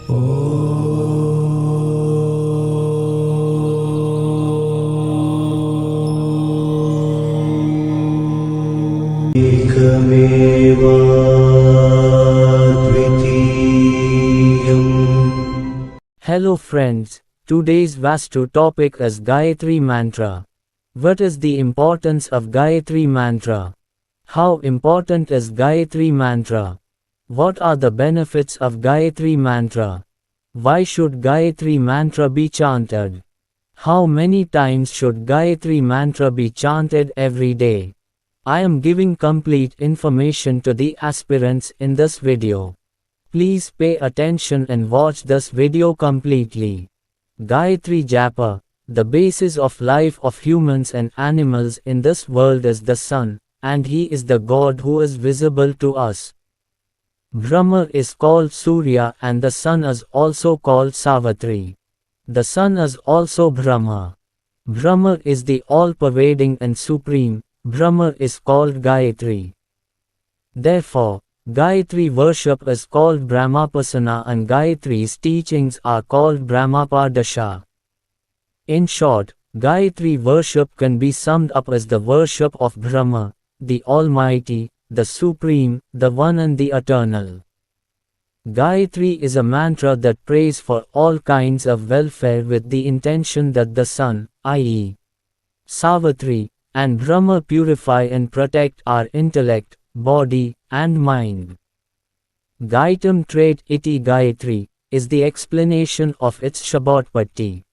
Hello friends, today's Vastu topic is Gayatri Mantra. What is the importance of Gayatri Mantra? How important is Gayatri Mantra? What are the benefits of Gayatri Mantra? Why should Gayatri Mantra be chanted? How many times should Gayatri Mantra be chanted every day? I am giving complete information to the aspirants in this video. Please pay attention and watch this video completely. Gayatri Japa, the basis of life of humans and animals in this world is the sun, and he is the God who is visible to us. Brahma is called Surya and the sun is also called Savitri. The sun is also Brahma. Brahma is the all-pervading and supreme. Brahma is called Gayatri. Therefore, Gayatri worship is called Brahmapasana and Gayatri's teachings are called Brahmapadasha. In short, Gayatri worship can be summed up as the worship of Brahma, the Almighty, the Supreme, the One and the Eternal. Gayatri is a mantra that prays for all kinds of welfare with the intention that the sun, i.e., Savitri, and Brahma purify and protect our intellect, body, and mind. Gaitam trait iti Gayatri is the explanation of its Shabdotpatti.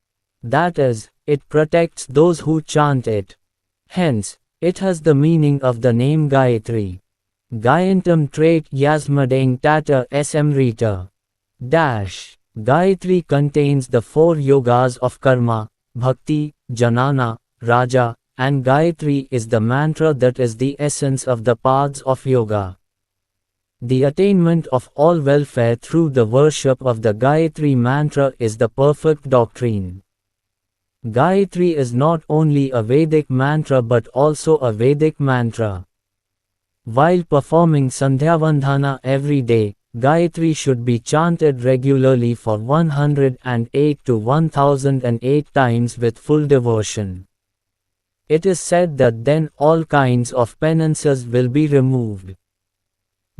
That is, it protects those who chant it. Hence, it has the meaning of the name Gayatri. Gayantam trait Yasmadeng Tata Smrita. Gayatri contains the 4 yogas of karma, bhakti, jnana, raja, and Gayatri is the mantra that is the essence of the paths of yoga. The attainment of all welfare through the worship of the Gayatri mantra is the perfect doctrine. Gayatri is not only a Vedic mantra but also a Vedic mantra. While performing Sandhyavandhana every day, Gayatri should be chanted regularly for 108 to 1008 times with full devotion. It is said that then all kinds of penances will be removed.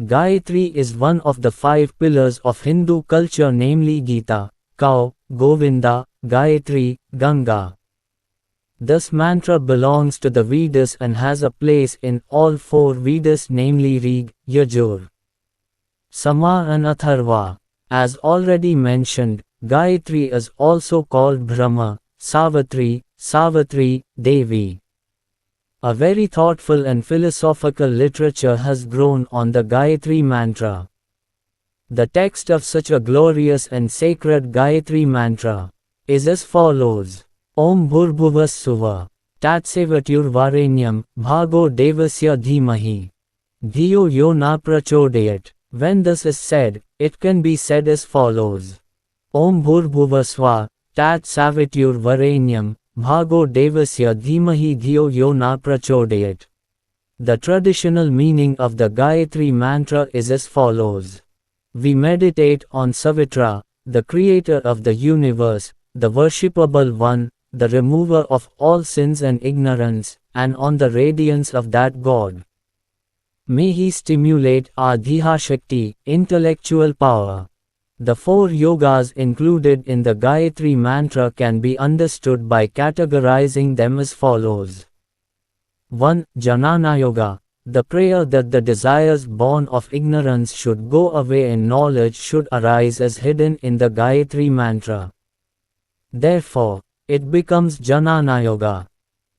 Gayatri is one of the 5 pillars of Hindu culture, namely Gita, cow, Govinda, Gayatri, Ganga. This mantra belongs to the Vedas and has a place in all 4 Vedas, namely Rig, Yajur, Sama and Atharva. As already mentioned, Gayatri is also called Brahma, Savitri, Devi. A very thoughtful and philosophical literature has grown on the Gayatri mantra. The text of such a glorious and sacred Gayatri mantra is as follows. Om Bhurbhuvas Suva, Tatsevatyur Varenyam, Bhago Devasya Dhimahi, Dhiyo Yo Na Prachodayat. When this is said, it can be said as follows. Om Bhurbhuvasva, Tat Savityur Varenyam, Bhago Devasya Dhimahi Dhiyo Yo Na Prachodayat. The traditional meaning of the Gayatri mantra is as follows. We meditate on Savitra, the creator of the universe, the worshipable one, the remover of all sins and ignorance, and on the radiance of that God. May he stimulate our Dhiha Shakti, intellectual power. The 4 yogas included in the Gayatri mantra can be understood by categorizing them as follows. 1. Jnana Yoga. The prayer that the desires born of ignorance should go away and knowledge should arise is hidden in the Gayatri mantra. Therefore, it becomes Jnana Yoga.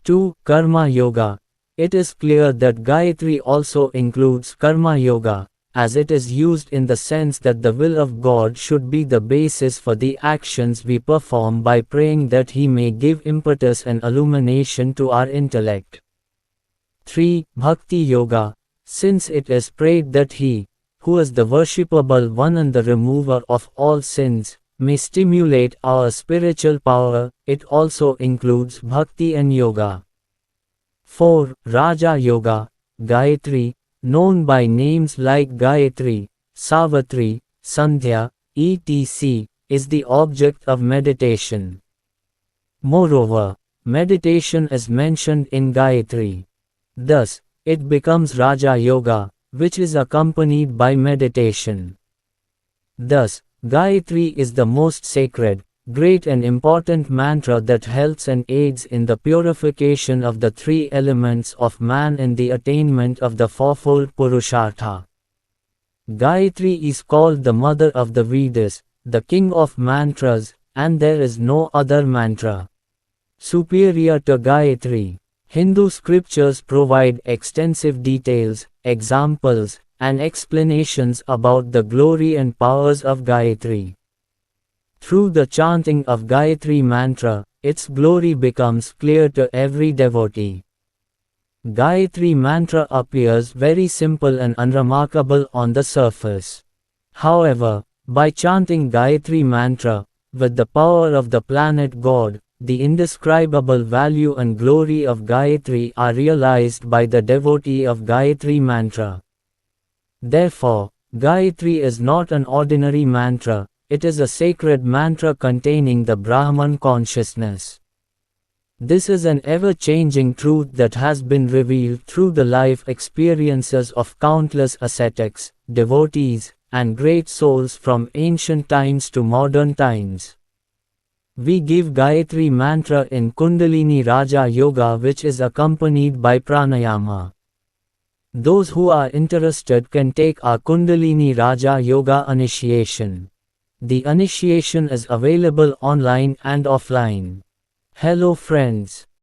2. Karma Yoga. It is clear that Gayatri also includes Karma Yoga, as it is used in the sense that the will of God should be the basis for the actions we perform by praying that He may give impetus and illumination to our intellect. 3. Bhakti Yoga. Since it is prayed that He, who is the worshipable one and the remover of all sins, may stimulate our spiritual power, it also includes Bhakti and Yoga. 4. Raja Yoga. Gayatri, known by names like Gayatri, Savitri, Sandhya, etc., is the object of meditation. Moreover, meditation is mentioned in Gayatri. Thus, it becomes Raja Yoga, which is accompanied by meditation. Thus, Gayatri is the most sacred, great and important mantra that helps and aids in the purification of the three elements of man and the attainment of the fourfold Purushartha. Gayatri is called the mother of the Vedas, the king of mantras, and there is no other mantra superior to Gayatri. Hindu scriptures provide extensive details, examples, and explanations about the glory and powers of Gayatri. Through the chanting of Gayatri mantra, its glory becomes clear to every devotee. Gayatri mantra appears very simple and unremarkable on the surface. However, by chanting Gayatri mantra, with the power of the planet God, the indescribable value and glory of Gayatri are realized by the devotee of Gayatri mantra. Therefore, Gayatri is not an ordinary mantra, it is a sacred mantra containing the Brahman consciousness. This is an ever-changing truth that has been revealed through the life experiences of countless ascetics, devotees, and great souls from ancient times to modern times. We give Gayatri mantra in Kundalini Raja Yoga, which is accompanied by pranayama. Those who are interested can take our Kundalini Raja Yoga initiation. The initiation is available online and offline. Hello friends.